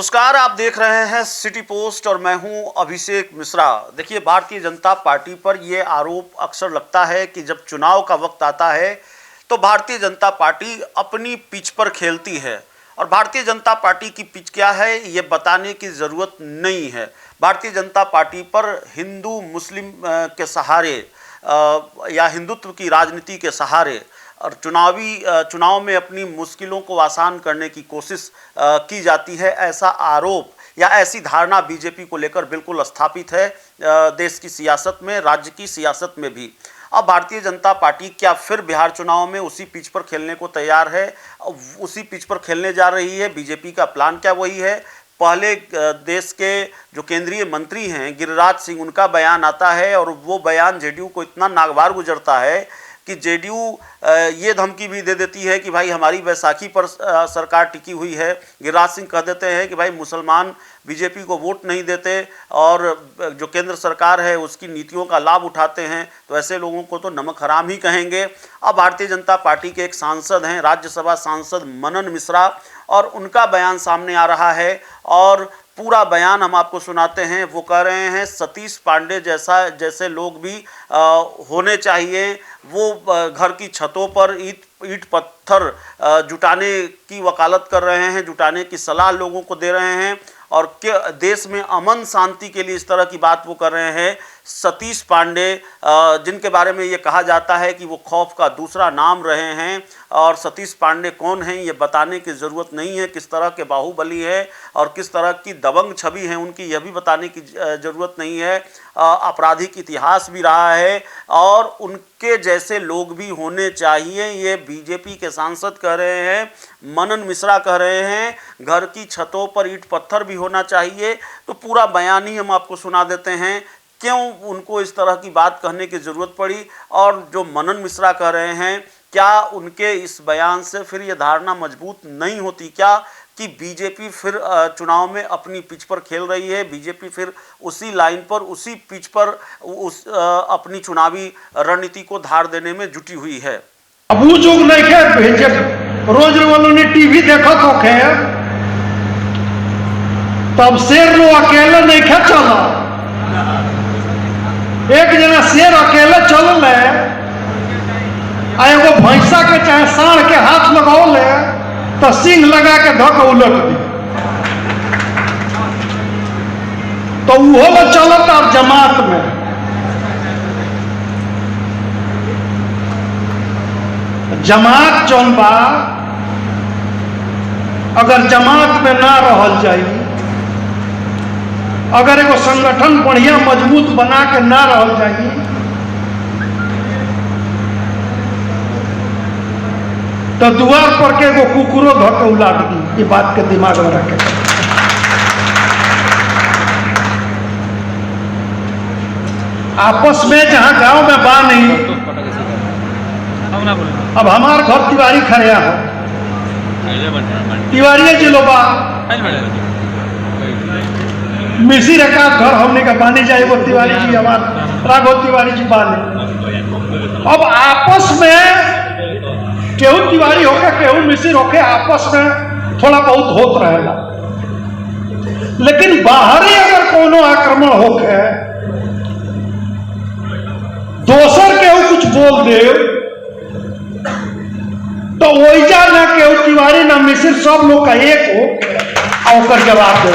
नमस्कार, आप देख रहे हैं सिटी पोस्ट और मैं हूं अभिषेक मिश्रा। देखिए, भारतीय जनता पार्टी पर यह आरोप अक्सर लगता है कि जब चुनाव का वक्त आता है तो भारतीय जनता पार्टी अपनी पिच पर खेलती है और भारतीय जनता पार्टी की पिच क्या है ये बताने की ज़रूरत नहीं है। भारतीय जनता पार्टी पर हिंदू मुस्लिम के सहारे या हिंदुत्व की राजनीति के सहारे और चुनाव में अपनी मुश्किलों को आसान करने की कोशिश की जाती है, ऐसा आरोप या ऐसी धारणा बीजेपी को लेकर बिल्कुल स्थापित है देश की सियासत में, राज्य की सियासत में भी। अब भारतीय जनता पार्टी क्या फिर बिहार चुनाव में उसी पिच पर खेलने को तैयार है? उसी पिच पर खेलने जा रही है? बीजेपी का प्लान क्या वही है? पहले देश के जो केंद्रीय मंत्री हैं गिरिराज सिंह, उनका बयान आता है और वो बयान जेडीयू को इतना नागवार गुजरता है कि जेडीयू ये धमकी भी दे देती है कि भाई हमारी बैसाखी पर सरकार टिकी हुई है। गिरिराज सिंह कह देते हैं कि भाई मुसलमान बीजेपी को वोट नहीं देते और जो केंद्र सरकार है उसकी नीतियों का लाभ उठाते हैं, तो ऐसे लोगों को तो नमक हराम ही कहेंगे। अब भारतीय जनता पार्टी के एक सांसद हैं, राज्यसभा सांसद मनन मिश्रा, और उनका बयान सामने आ रहा है और पूरा बयान हम आपको सुनाते हैं। वो कह रहे हैं सतीश पांडे जैसे लोग भी होने चाहिए। वो घर की छतों पर ईंट पत्थर जुटाने की वकालत कर रहे हैं, जुटाने की सलाह लोगों को दे रहे हैं और देश में अमन शांति के लिए इस तरह की बात वो कर रहे हैं। सतीश पांडे, जिनके बारे में ये कहा जाता है कि वो खौफ का दूसरा नाम रहे हैं, और सतीश पांडे कौन हैं ये बताने की ज़रूरत नहीं है, किस तरह के बाहुबली है और किस तरह की दबंग छवि है उनकी, यह भी बताने की ज़रूरत नहीं है। आपराधिक इतिहास भी रहा है और उनके जैसे लोग भी होने चाहिए, ये बीजेपी के सांसद कह रहे हैं, मनन मिश्रा कह रहे हैं। घर की छतों पर ईंट पत्थर भी होना चाहिए। तो पूरा बयान ही हम आपको सुना देते हैं, क्यों उनको इस तरह की बात कहने की ज़रूरत पड़ी और जो मनन मिश्रा कह रहे हैं, क्या उनके इस बयान से फिर ये धारणा मजबूत नहीं होती क्या कि बीजेपी फिर चुनाव में अपनी पिच पर खेल रही है? बीजेपी फिर उसी लाइन पर, उसी पिच पर अपनी चुनावी रणनीति को धार देने में जुटी हुई है। अब वो जो नहीं भेजे रोज वालों टीवी देखा तो तब शेर लो अकेले नहीं चला, एक जना शेर अकेले चल ले, एगो भैंसा के चाहे सांड के हाथ लगाओ ले तो सिंह लगा के धक उलट दी, तो वो चलत अब जमात में। जमात जौन बा, अगर जमात में ना रहल जाई, अगर एगो संगठन बढ़िया मजबूत बना के ना रहल जाई, तो द्वार पर के एगो कुकुरो धक उलाट दी। ये बात के दिमाग में रखे। आपस में जहां गांव में बा नहीं, अब हमार घर तिवारी खड़िया है, तिवारी जिलो बा, मिसी रखा घर हमने का बानी जाए वो तिवारी जी, हमारे राघव तिवारी जी बाने। अब आपस में केहू तिवारी होके केहू मिसिर होके आपस में थोड़ा बहुत होत रहेगा, लेकिन बाहरी अगर कोनो आक्रमण होके दोसर केहू कुछ बोल दे तो वैजा ना केहू तिवारी ना मिसिर सब लोग का एक हो और जवाब दे।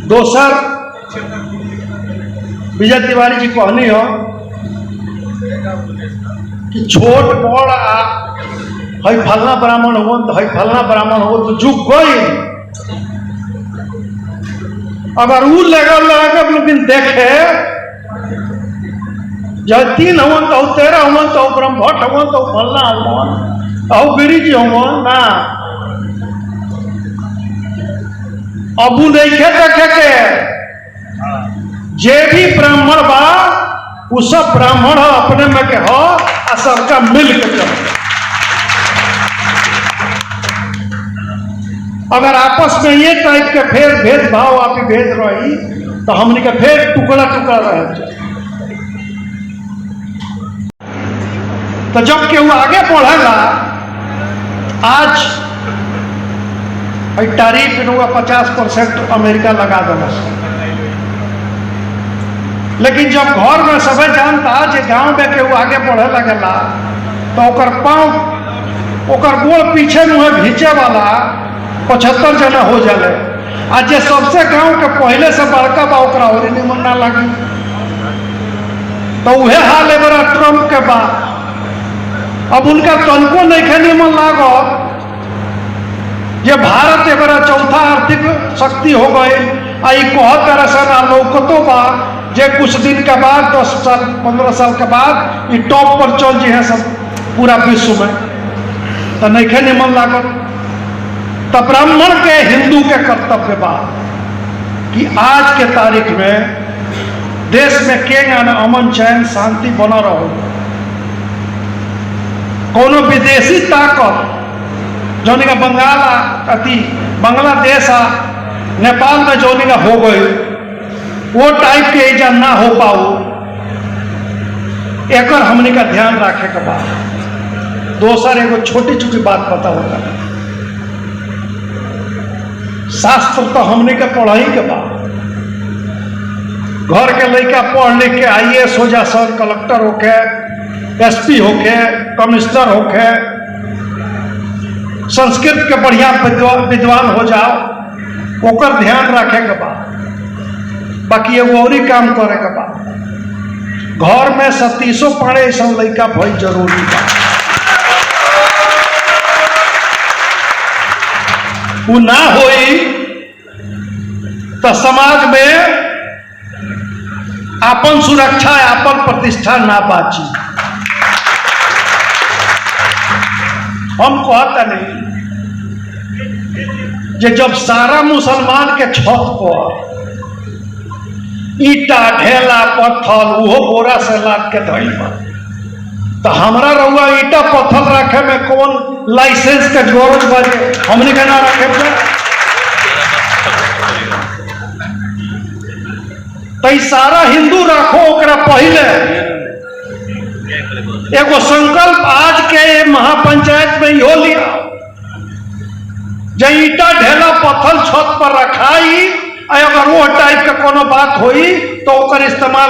दोसर विजय तिवारी जी कहनी हो कि छोट बड़ हई फलना ब्राह्मण हो, हई फलना ब्राह्मण हो, तो झुक गई। अगर वो लगल लेकिन देखे जब 3 हुआ तो 13 हुआ तो ब्रह्मभट्ट हुआ तो फलना हुआ और गिरी जी हुआ ना, अब नहीं देखे के जे भी ब्राह्मण बा वो सब ब्राह्मण अपने में के हो और सबका मिल के चलो। अगर आपस में ये टाइप के फिर भेदभाव आप भेद रही तो हमने के फिर टुकड़ा टुकड़ा रहे। तो जब केहू आगे बढ़ेगा, आज टैरिफ इनका 50% अमेरिका लगा देना। लेकिन जब घर में सब जानता जे गांव में केहू आगे बढ़े लगेला तो ओकर पाँव ओकर गोड़ पीछे मुँह घींचे वाला 75 जना हो जाले। आ जे सबसे गांव के पहले से बड़का बा ओकरा और निमन ना लगी। तो वह हाल एबरा ट्रम्प के बा। अब उनका तनको नहीं निमन लागत ये भारत एबरा चौथा आर्थिक शक्ति हो गई। आई कहत तरह लौकतो बा जे कुछ दिन के बाद 10 साल 15 साल के बाद ये टॉप पर चल जी है सब पूरा विश्व में। तो नहीं निमन लागत। तो ब्राह्मण के हिंदू के कर्तव्य बा कि आज के तारीख में देश में केंगा अमन चैन शांति बना रहो। कोनो विदेशी ताकत जोनी का बंगाल अति बांग्लादेश आ नेपाल में जोनी का हो गई वो टाइप के एजा ना हो पाओ एक हमने का ध्यान रखे के बाद। दोसर एगो छोटी छोटी बात पता होता है। शास्त्र तो हमने के पढ़ाई के बाद घर के लड़का पढ़ लिख के IAS हो जा, सब कलेक्टर होके SP होके कमिश्नर होके संस्कृत के बढ़िया विद्वान हो जाओ ओकर ध्यान रखे के बाद। बाकी एगो और ही काम करे के बाद घर में 37 पढ़े ऐसा लड़का भाई जरूरी बा। वो ना होई तो समाज में आपन सुरक्षा आपन प्रतिष्ठा ना बाची। हम कहता नहीं जे जब सारा मुसलमान के छत पर ईटा ढेला पत्थर वो बोरा से लाद के धइल बा तो हमरा रहुआ ईटा पत्थर रखे में कौन लाइसेंस के जरूरत बाजे हमने के ना रखे तो सारा हिंदू रखो ओकरा पहले एगो संकल्प आज के महापंचायत में यो लिया जे ईटा ढेला पत्थर छत पर रखाई अगर वो टाइप का कोनो बात हुई तो ओकर इस्तेमाल